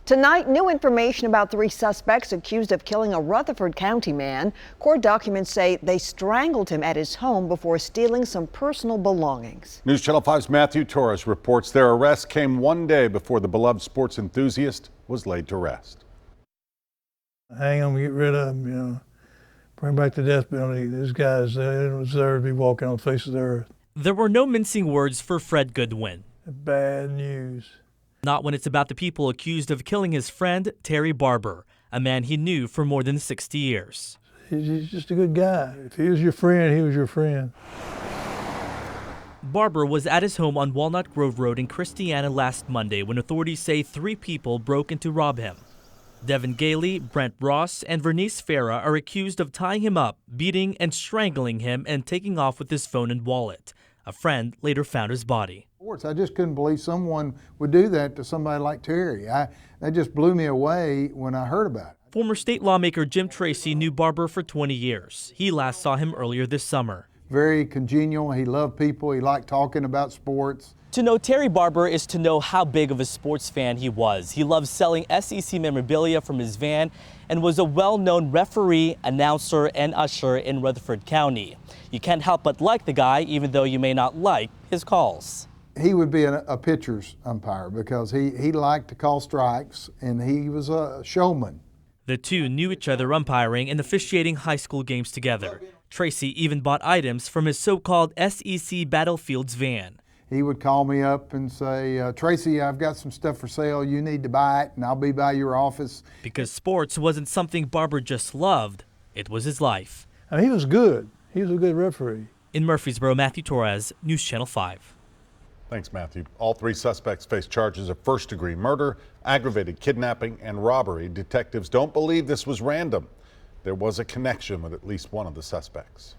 Tonight, new information about 3 suspects accused of killing a Rutherford County man. Court documents say they strangled him at his home before stealing some personal belongings. News Channel 5's Matthew Torres reports their arrest came one day before the beloved sports enthusiast was laid to rest. Hang them, get rid of them, bring back the death penalty. These guys, they don't deserve to be walking on the face of the earth. There were no mincing words for Fred Goodwin. Bad news. Not when it's about the people accused of killing his friend, Terry Barber, a man he knew for more than 60 years. He's just a good guy. If he was your friend, he was your friend. Barber was at his home on Walnut Grove Road in Christiana last Monday when authorities say 3 people broke in to rob him. Devin Gailey, Brent Ross, and Vernice Farah are accused of tying him up, beating and strangling him, and taking off with his phone and wallet. A friend later found his body. I just couldn't believe someone would do that to somebody like Terry. That just blew me away when I heard about it. Former state lawmaker Jim Tracy knew Barber for 20 years. He last saw him earlier this summer. Very congenial. He loved people. He liked talking about sports. To know Terry Barber is to know how big of a sports fan he was. He loved selling SEC memorabilia from his van and was a well-known referee, announcer, and usher in Rutherford County. You can't help but like the guy, even though you may not like his calls. He would be a pitcher's umpire because he liked to call strikes, and he was a showman. The two knew each other umpiring and officiating high school games together. Tracy even bought items from his so-called SEC Battlefields van. He would call me up and say, Tracy, I've got some stuff for sale. You need to buy it, and I'll be by your office. Because sports wasn't something Barber just loved. It was his life. I mean, he was good. He was a good referee. In Murfreesboro, Matthew Torres, News Channel 5. Thanks, Matthew. All 3 suspects face charges of first-degree murder, aggravated kidnapping, and robbery. Detectives don't believe this was random. There was a connection with at least one of the suspects.